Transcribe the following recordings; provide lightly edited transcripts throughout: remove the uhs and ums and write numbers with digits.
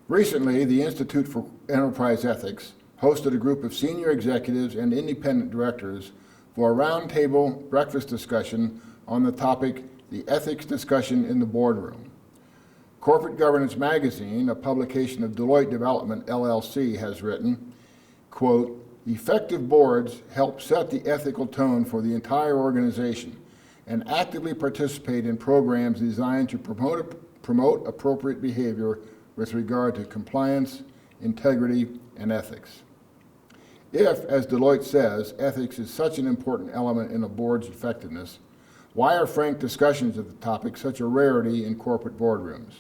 Recently, the Institute for Enterprise Ethics hosted a group of senior executives and independent directors for a roundtable breakfast discussion on the topic, the ethics discussion in the boardroom. Corporate Governance Magazine, a publication of Deloitte Development, LLC, has written, quote, effective boards help set the ethical tone for the entire organization and actively participate in programs designed to promote appropriate behavior with regard to compliance, integrity, and ethics. If, as Deloitte says, ethics is such an important element in a board's effectiveness, why are frank discussions of the topic such a rarity in corporate boardrooms?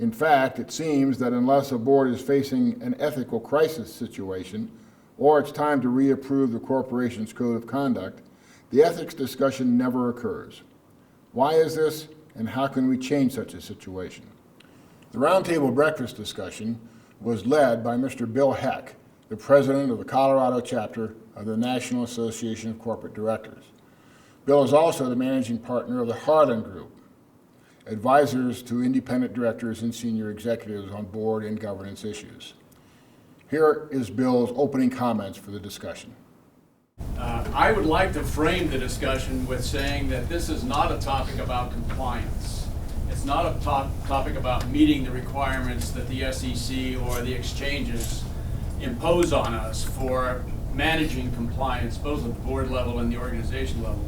In fact, it seems that unless a board is facing an ethical crisis situation, or it's time to reapprove the corporation's code of conduct, the ethics discussion never occurs. Why is this, and how can we change such a situation? The roundtable breakfast discussion was led by Mr. Bill Heck, the president of the Colorado chapter of the National Association of Corporate Directors. Bill is also the managing partner of the Harlan Group, advisors to independent directors and senior executives on board and governance issues. Here is Bill's opening comments for the discussion. I would like to frame the discussion with saying that this is not a topic about compliance. It's not a topic about meeting the requirements that the SEC or the exchanges impose on us for managing compliance, both at the board level and the organization level.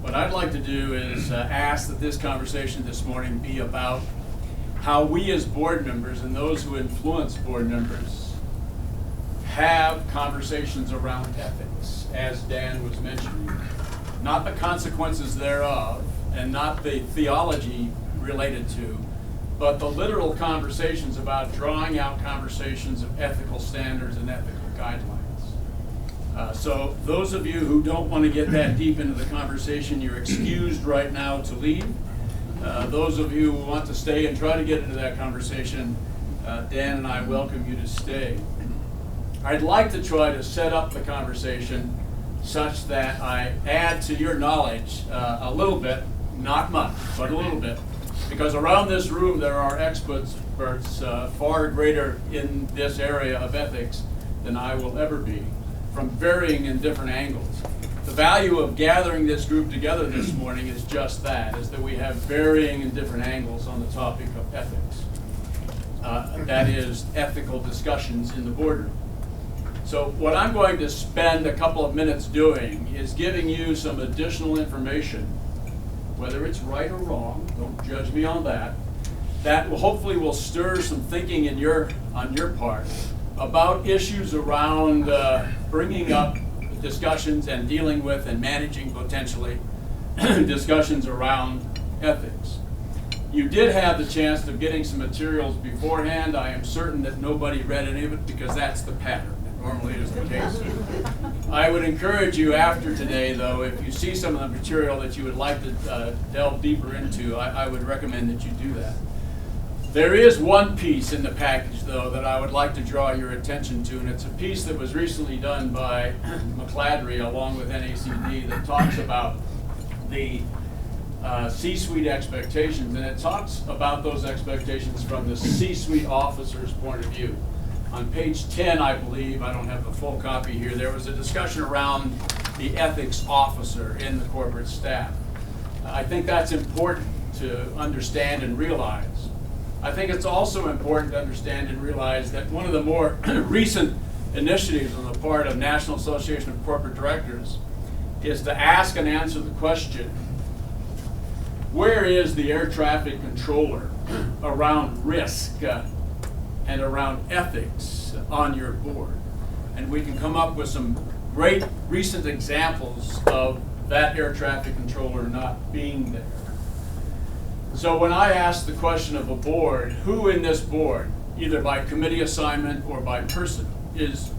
What I'd like to do is ask that this conversation this morning be about how we as board members and those who influence board members have conversations around ethics, as Dan was mentioning. Not the consequences thereof, and not the theology related to, but the literal conversations about drawing out conversations of ethical standards and ethical guidelines. So those of you who don't want to get that deep into the conversation, you're excused right now to leave. Those of you who want to stay and try to get into that conversation, Dan and I welcome you to stay. I'd like to try to set up the conversation such that I add to your knowledge a little bit, not much, but a little bit, because around this room there are experts far greater in this area of ethics than I will ever be, from varying and different angles. The value of gathering this group together this morning is just that, is that we have varying and different angles on the topic of ethics. That is, ethical discussions in the boardroom. So what I'm going to spend a couple of minutes doing is giving you some additional information, whether it's right or wrong, don't judge me on that, that hopefully will stir some thinking on your part about issues around bringing up discussions and dealing with and managing potentially discussions around ethics. You did have the chance of getting some materials beforehand. I am certain that nobody read any of it because that's the pattern. It normally is the case. I would encourage you after today, though, if you see some of the material that you would like to delve deeper into, I would recommend that you do that. There is one piece in the package, though, that I would like to draw your attention to, and it's a piece that was recently done by McCladrey along with NACD that talks about the C-suite expectations, and it talks about those expectations from the C-suite officer's point of view. On page 10, I believe, I don't have the full copy here, there was a discussion around the ethics officer in the corporate staff. I think that's important to understand and realize. I think it's also important to understand and realize that one of the more recent initiatives on the part of National Association of Corporate Directors is to ask and answer the question, where is the air traffic controller around risk and around ethics on your board? And we can come up with some great recent examples of that air traffic controller not being there. So when I ask the question of a board, who in this board, either by committee assignment or by person, is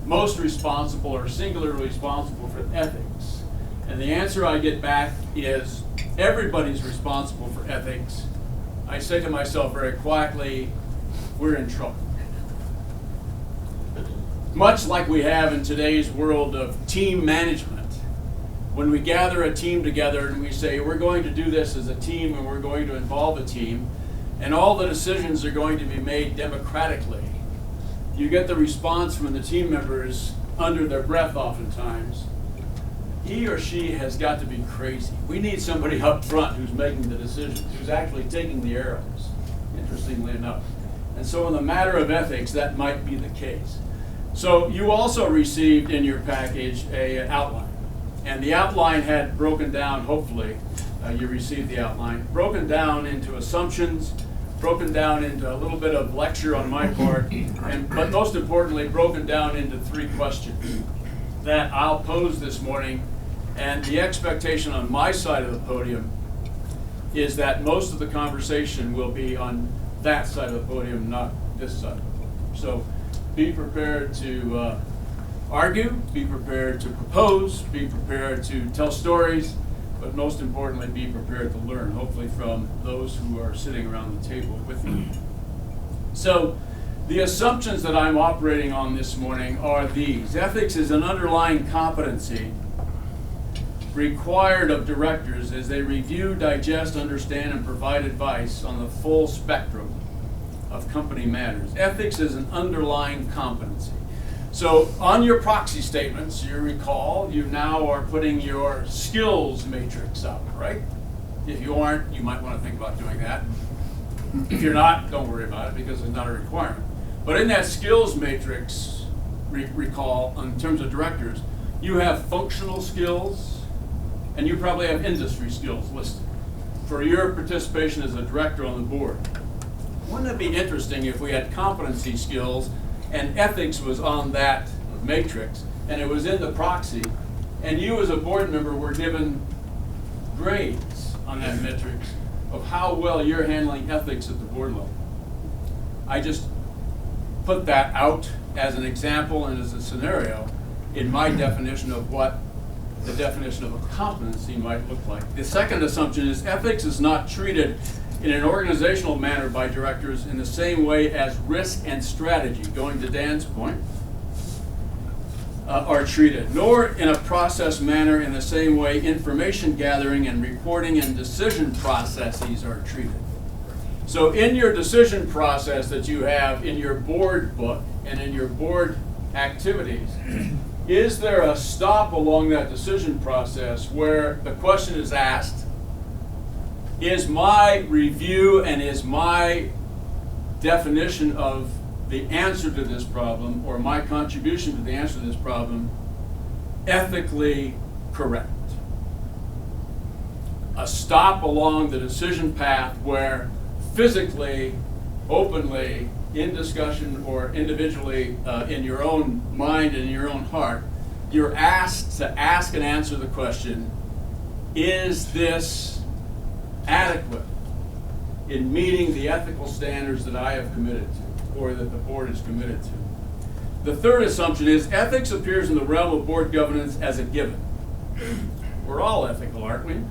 most responsible or singularly responsible for ethics? And the answer I get back is everybody's responsible for ethics. I say to myself very quietly, we're in trouble. Much like we have in today's world of team management, when we gather a team together and we say we're going to do this as a team and we're going to involve a team, and all the decisions are going to be made democratically, you get the response from the team members under their breath oftentimes, he or she has got to be crazy. We need somebody up front who's making the decisions, who's actually taking the arrows, interestingly enough. And so in the matter of ethics, that might be the case. So you also received in your package an outline. And the outline had broken down, hopefully, you received the outline, broken down into assumptions, broken down into a little bit of lecture on my part, but most importantly, broken down into 3 questions that I'll pose this morning. And the expectation on my side of the podium is that most of the conversation will be on that side of the podium, not this side. So be prepared to argue, be prepared to propose, be prepared to tell stories, but most importantly, be prepared to learn, hopefully from those who are sitting around the table with you. So the assumptions that I'm operating on this morning are these. Ethics is an underlying competency required of directors as they review, digest, understand, and provide advice on the full spectrum of company matters. Ethics is an underlying competency. So on your proxy statements, you recall, you now are putting your skills matrix up, right? If you aren't, you might want to think about doing that. If you're not, don't worry about it because it's not a requirement. But in that skills matrix, recall, in terms of directors, you have functional skills, and you probably have industry skills listed for your participation as a director on the board. Wouldn't it be interesting if we had competency skills and ethics was on that matrix and it was in the proxy and you as a board member were given grades on that matrix of how well you're handling ethics at the board level? I just put that out as an example and as a scenario in my definition of what the definition of a competency might look like. The second assumption is ethics is not treated in an organizational manner by directors in the same way as risk and strategy, going to Dan's point, are treated, nor in a process manner in the same way information gathering and reporting and decision processes are treated. So in your decision process that you have in your board book and in your board activities, is there a stop along that decision process where the question is asked, is my review and is my definition of the answer to this problem or my contribution to the answer to this problem ethically correct? A stop along the decision path where physically, openly, in discussion or individually in your own mind and in your own heart, you're asked to ask and answer the question, is this adequate in meeting the ethical standards that I have committed to or that the board is committed to? The third assumption is ethics appears in the realm of board governance as a given. We're all ethical, aren't we?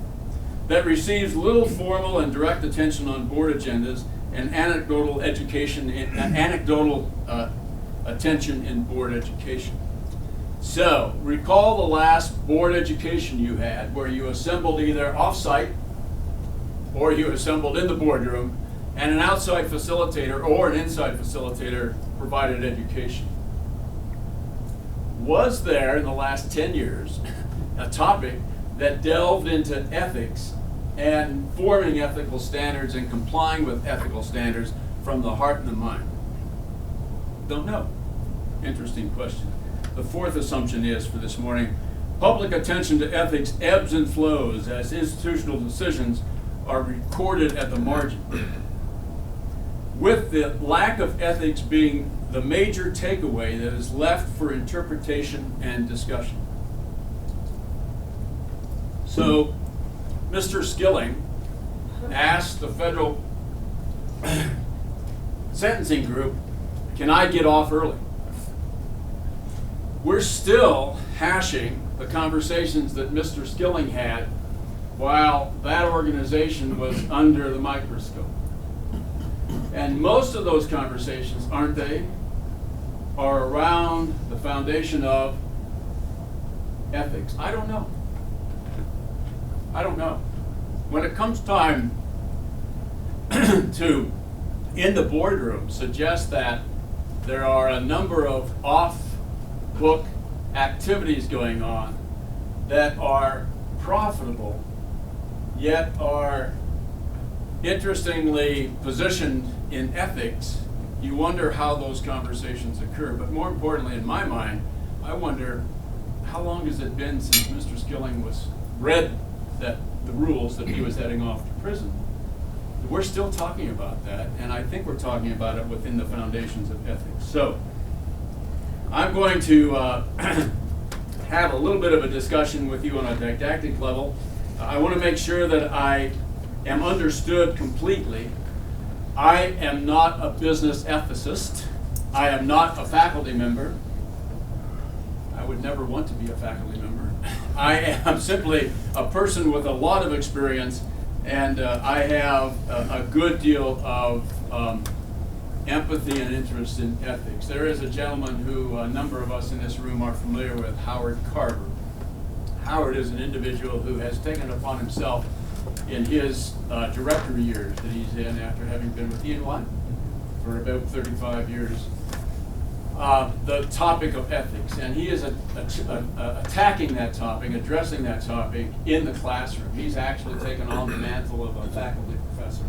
That receives little formal and direct attention on board agendas and anecdotal education, anecdotal attention in board education. So, recall the last board education you had where you assembled either off-site or you assembled in the boardroom and an outside facilitator or an inside facilitator provided education. Was there in the last 10 years a topic that delved into ethics and forming ethical standards and complying with ethical standards from the heart and the mind? Don't know. Interesting question. The fourth assumption is for this morning, public attention to ethics ebbs and flows as institutional decisions are recorded at the margin, with the lack of ethics being the major takeaway that is left for interpretation and discussion. So, Mr. Skilling asked the federal sentencing group, can I get off early? We're still hashing the conversations that Mr. Skilling had while that organization was under the microscope. And most of those conversations, aren't they, are around the foundation of ethics. I don't know. I don't know. When it comes time to, in the boardroom, suggest that there are a number of off-book activities going on that are profitable, yet are interestingly positioned in ethics, you wonder how those conversations occur. But more importantly, in my mind, I wonder how long has it been since Mr. Skilling read the rules that he was heading off to prison. We're still talking about that, and I think we're talking about it within the foundations of ethics. So I'm going to have a little bit of a discussion with you on a didactic level. I want to make sure that I am understood completely. I am not a business ethicist. I am not a faculty member. I would never want to be a faculty member. I am simply a person with a lot of experience, and I have a good deal of empathy and interest in ethics. There is a gentleman who a number of us in this room are familiar with, Howard Carver. Howard is an individual who has taken it upon himself in his director years that he's in after having been with E&Y for about 35 years, the topic of ethics. And he is attacking that topic, addressing that topic in the classroom. He's actually taken on the mantle of a faculty professor.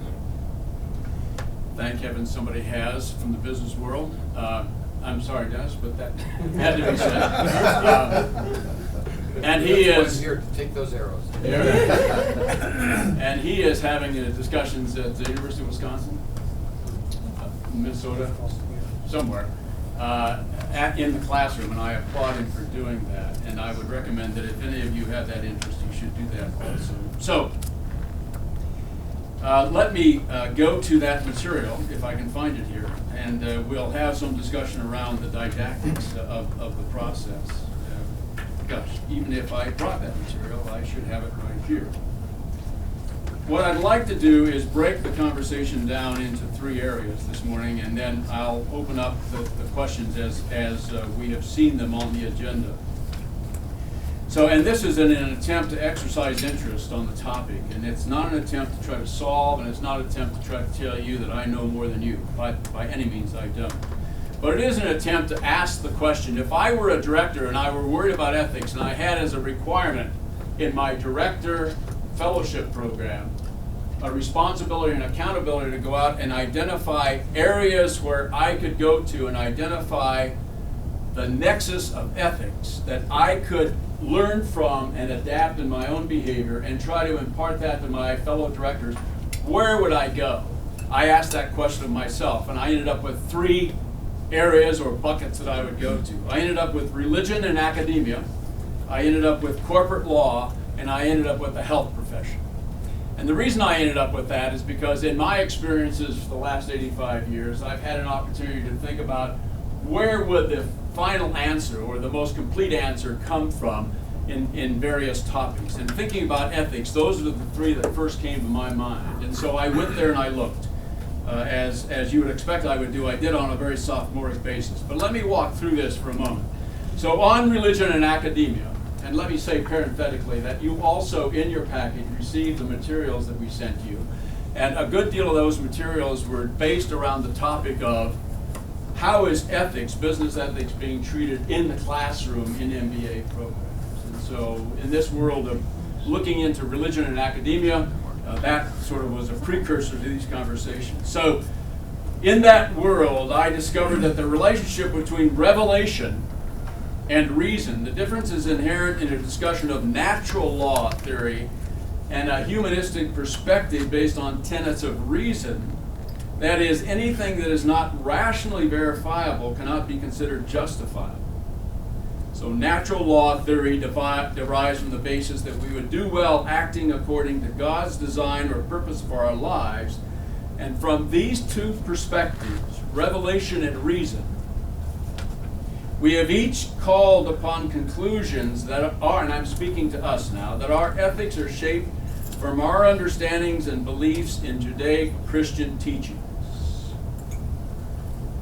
Thank heaven somebody has from the business world. I'm sorry, Dennis, but that had to be said. And he is here to take those arrows. And he is having discussions at the University of Wisconsin, Minnesota, somewhere, in the classroom, and I applaud him for doing that. And I would recommend that if any of you have that interest, you should do that also. So, let me go to that material, if I can find it here, and we'll have some discussion around the didactics of the process. Gosh, even if I brought that material, I should have it right here. What I'd like to do is break the conversation down into three areas this morning, and then I'll open up the questions as we have seen them on the agenda. So, and this is in an attempt to exercise interest on the topic, and it's not an attempt to try to solve, and it's not an attempt to try to tell you that I know more than you. By any means, I don't. But it is an attempt to ask the question, if I were a director and I were worried about ethics and I had as a requirement in my director fellowship program a responsibility and accountability to go out and identify areas where I could go to and identify the nexus of ethics that I could learn from and adapt in my own behavior and try to impart that to my fellow directors, where would I go? I asked that question of myself, and I ended up with three areas or buckets that I would go to. I ended up with religion and academia, I ended up with corporate law, and I ended up with the health profession. And the reason I ended up with that is because in my experiences for the last 85 years, I've had an opportunity to think about where would the final answer or the most complete answer come from in various topics. And thinking about ethics, those are the three that first came to my mind. And so I went there and I looked. As you would expect I would do, I did on a very sophomoric basis. But let me walk through this for a moment. So on religion and academia, and let me say parenthetically that you also in your package received the materials that we sent you. And a good deal of those materials were based around the topic of how is ethics, business ethics, being treated in the classroom in MBA programs. And so in this world of looking into religion and academia, that sort of was a precursor to these conversations. So in that world, I discovered that the relationship between revelation and reason, the difference is inherent in a discussion of natural law theory and a humanistic perspective based on tenets of reason. That is, anything that is not rationally verifiable cannot be considered justifiable. So natural law theory derives from the basis that we would do well acting according to God's design or purpose for our lives. And from these two perspectives, revelation and reason, we have each called upon conclusions that are, and I'm speaking to us now, that our ethics are shaped from our understandings and beliefs in Judeo-Christian teachings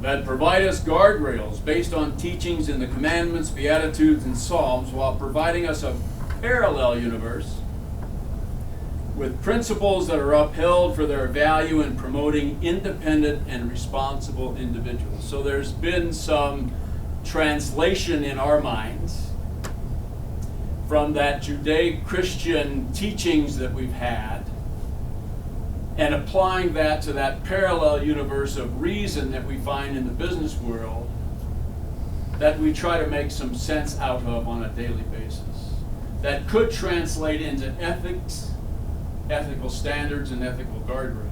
that provide us guardrails based on teachings in the commandments, beatitudes, and psalms, while providing us a parallel universe with principles that are upheld for their value in promoting independent and responsible individuals. So there's been some translation in our minds from that Judeo-Christian teachings that we've had and applying that to that parallel universe of reason that we find in the business world that we try to make some sense out of on a daily basis. That could translate into ethics, ethical standards, and ethical guardrails.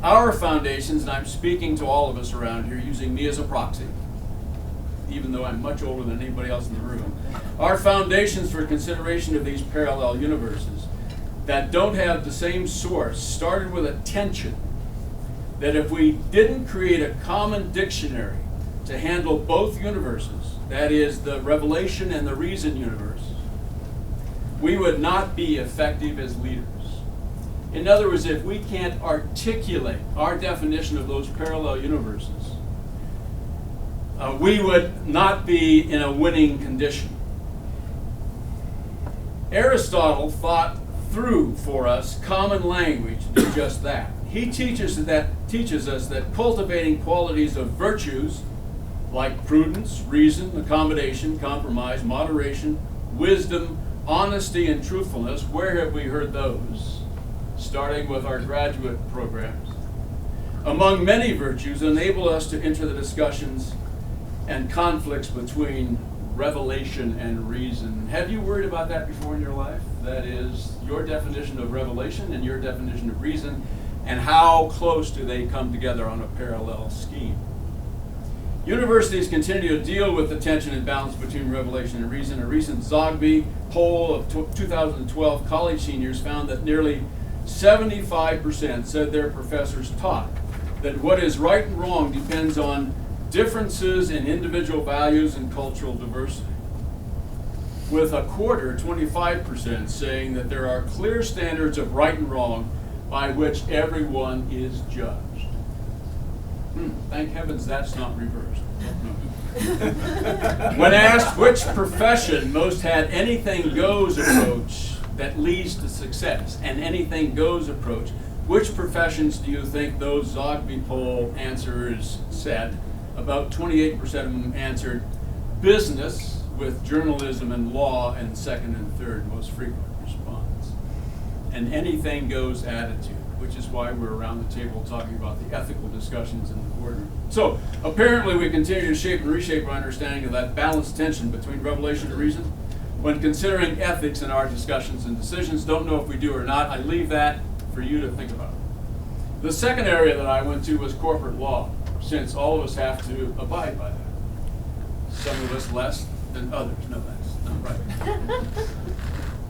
Our foundations, and I'm speaking to all of us around here using me as a proxy, even though I'm much older than anybody else in the room, our foundations for consideration of these parallel universes that don't have the same source started with a tension that if we didn't create a common dictionary to handle both universes, that is the revelation and the reason universe, we would not be effective as leaders. In other words, if we can't articulate our definition of those parallel universes, we would not be in a winning condition. Aristotle thought through for us common language to do just that. He teaches us that cultivating qualities of virtues like prudence, reason, accommodation, compromise, moderation, wisdom, honesty, and truthfulness, where have we heard those? Starting with our graduate programs. Among many virtues, enable us to enter the discussions and conflicts between revelation and reason. Have you worried about that before in your life? That is, your definition of revelation and your definition of reason, and how close do they come together on a parallel scheme? Universities continue to deal with the tension and balance between revelation and reason. A recent Zogby poll of 2012 college seniors found that nearly 75% said their professors taught that what is right and wrong depends on differences in individual values and cultural diversity, with a quarter, 25%, saying that there are clear standards of right and wrong by which everyone is judged. Thank heavens that's not reversed. When asked which profession most had anything goes approach that leads to success, and anything goes approach, which professions do you think those Zogby poll answers said? About 28% of them answered business, with journalism and law and second and third most frequent response. And anything goes attitude, which is why we're around the table talking about the ethical discussions in the boardroom. So apparently we continue to shape and reshape our understanding of that balanced tension between revelation and reason. When considering ethics in our discussions and decisions, don't know if we do or not, I leave that for you to think about. The second area that I went to was corporate law, since all of us have to abide by that. Some of us less than others. No, that's not right.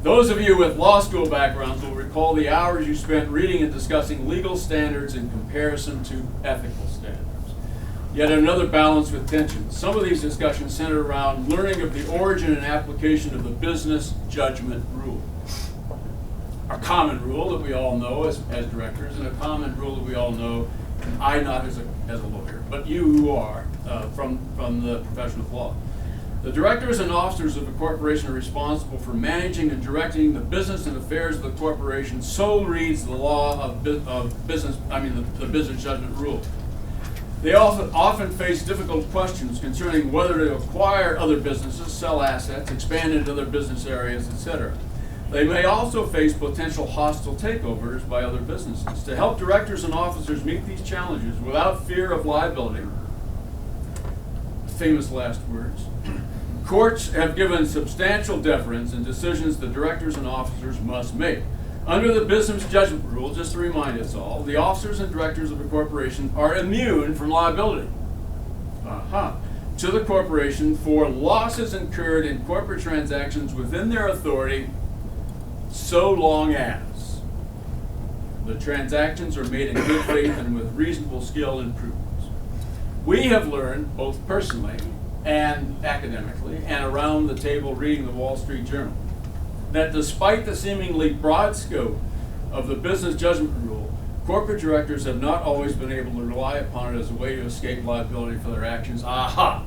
Those of you with law school backgrounds will recall the hours you spent reading and discussing legal standards in comparison to ethical standards. Yet another balance with tension. Some of these discussions centered around learning of the origin and application of the business judgment rule. A common rule that we all know as directors, and a common rule that we all know, I not as a lawyer, but you who are from the profession of law. The directors and officers of a corporation are responsible for managing and directing the business and affairs of the corporation. So reads the law of business, the business judgment rule. They often face difficult questions concerning whether to acquire other businesses, sell assets, expand into other business areas, etc. They may also face potential hostile takeovers by other businesses. To help directors and officers meet these challenges without fear of liability, famous last words, courts have given substantial deference in decisions the directors and officers must make. Under the business judgment rule, just to remind us all, the officers and directors of a corporation are immune from liability to the corporation for losses incurred in corporate transactions within their authority, so long as the transactions are made in good faith and with reasonable skill and prudence. We have learned, both personally and academically, and around the table reading the Wall Street Journal, that despite the seemingly broad scope of the business judgment rule, corporate directors have not always been able to rely upon it as a way to escape liability for their actions. Aha!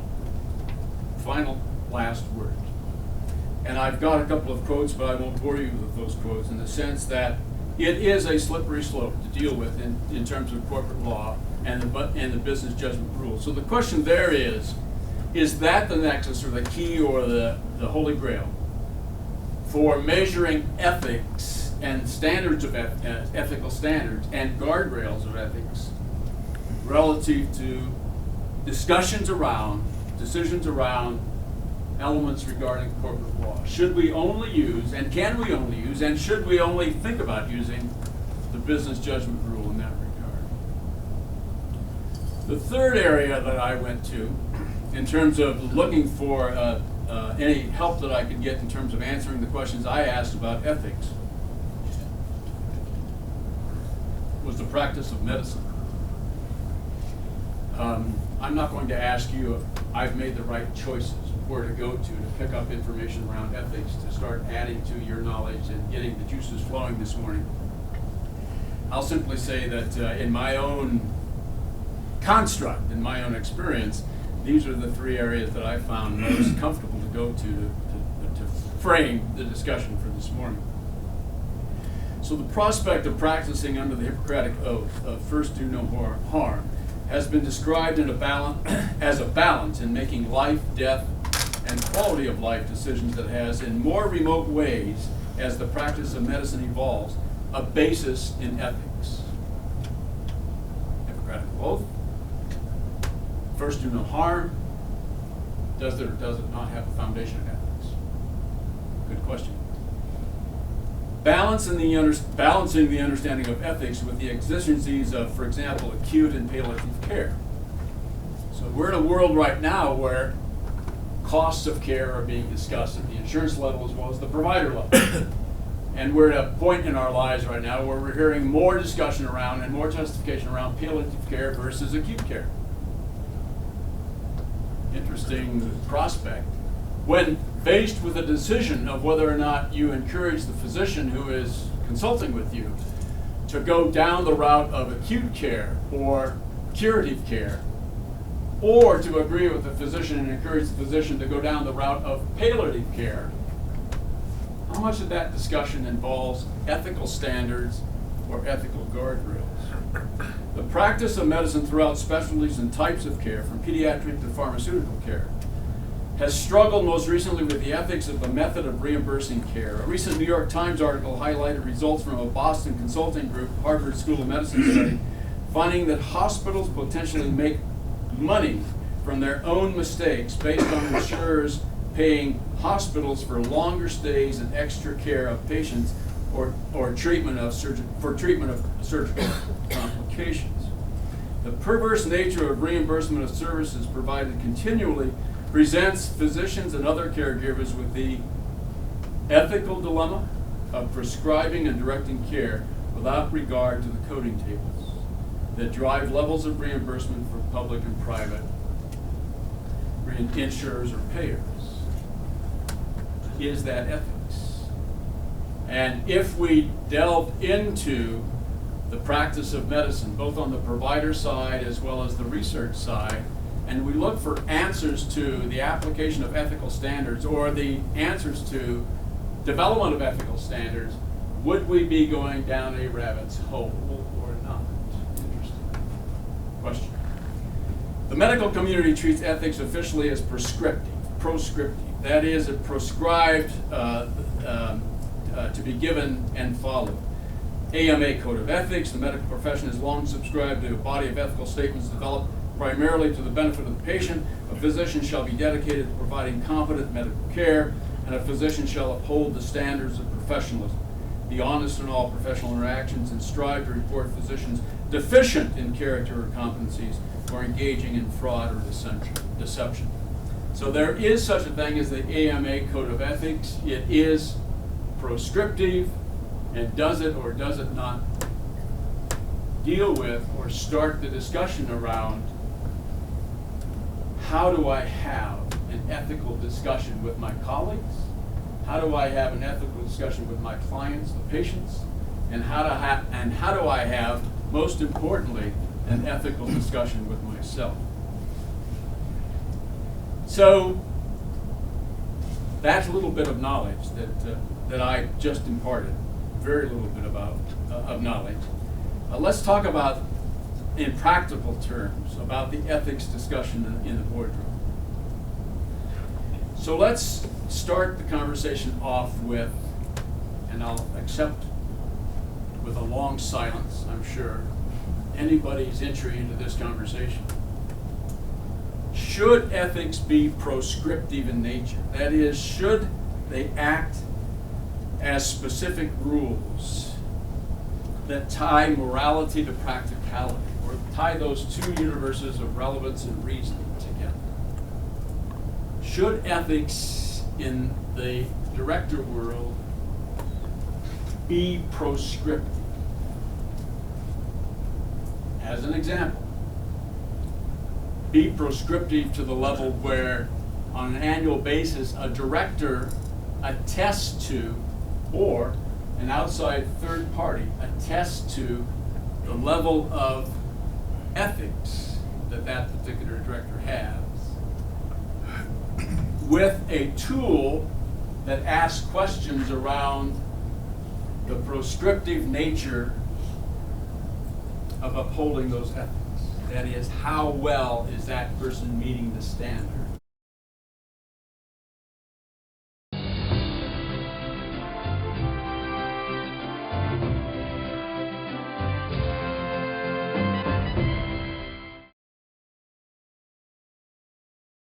Final last word. And I've got a couple of quotes, but I won't bore you with those quotes, in the sense that it is a slippery slope to deal with in terms of corporate law and the business judgment rules. So the question there is that the nexus or the key or the holy grail for measuring ethics and standards of ethical standards and guardrails of ethics relative to decisions around elements regarding corporate law? Should we only use, and can we only use, and should we only think about using the business judgment rule in that regard? The third area that I went to, in terms of looking for any help that I could get in terms of answering the questions I asked about ethics, was the practice of medicine. I'm not going to ask you if I've made the right choices, where to go to pick up information around ethics, to start adding to your knowledge and getting the juices flowing this morning. I'll simply say that in my own construct, in my own experience, these are the three areas that I found most comfortable to go to frame the discussion for this morning. So the prospect of practicing under the Hippocratic Oath of first do no harm has been described as a balance in making life, death, and quality of life decisions that has, in more remote ways, as the practice of medicine evolves, a basis in ethics. Hippocratic Oath, first do no harm, does it or does it not have a foundation in ethics? Good question. Balancing the understanding of ethics with the exigencies of, for example, acute and palliative care. So we're in a world right now where costs of care are being discussed at the insurance level as well as the provider level. And we're at a point in our lives right now where we're hearing more discussion around and more justification around palliative care versus acute care. Interesting prospect. When faced with a decision of whether or not you encourage the physician who is consulting with you to go down the route of acute care or curative care, or to agree with the physician and encourage the physician to go down the route of palliative care, how much of that discussion involves ethical standards or ethical guardrails? The practice of medicine throughout specialties and types of care, from pediatric to pharmaceutical care, has struggled most recently with the ethics of the method of reimbursing care. A recent New York Times article highlighted results from a Boston consulting group, Harvard School of Medicine study, finding that hospitals potentially make money from their own mistakes based on insurers paying hospitals for longer stays and extra care of patients or treatment of surgical complications. The perverse nature of reimbursement of services provided continually presents physicians and other caregivers with the ethical dilemma of prescribing and directing care without regard to the coding tables that drive levels of reimbursement for public and private insurers or payers. Is that ethics? And if we delve into the practice of medicine, both on the provider side as well as the research side, and we look for answers to the application of ethical standards or the answers to development of ethical standards, would we be going down a rabbit's hole or not? Interesting question. The medical community treats ethics officially as proscriptive. That is, it prescribed to be given and followed. AMA Code of Ethics, the medical profession has long subscribed to a body of ethical statements developed primarily to the benefit of the patient. A physician shall be dedicated to providing competent medical care, and a physician shall uphold the standards of professionalism, be honest in all professional interactions, and strive to report physicians deficient in character or competencies or engaging in fraud or deception. So there is such a thing as the AMA Code of Ethics. It is proscriptive, and does it or does it not deal with or start the discussion around how do I have an ethical discussion with my colleagues? How do I have an ethical discussion with my clients, the patients? And how do I have, most importantly, an ethical discussion with myself? So That's a little bit of knowledge that I just imparted, very little bit of knowledge. Let's talk about, in practical terms, about the ethics discussion in the boardroom. So let's start the conversation off with, and I'll accept with a long silence, I'm sure, anybody's entry into this conversation. Should ethics be proscriptive in nature? That is, should they act as specific rules that tie morality to practicality, or tie those two universes of relevance and reason together? Should ethics in the director world be proscriptive? As an example, be proscriptive to the level where, on an annual basis, a director attests to, or an outside third party attests to, the level of ethics that that particular director has, with a tool that asks questions around the proscriptive nature of upholding those ethics. That is, how well is that person meeting the standard?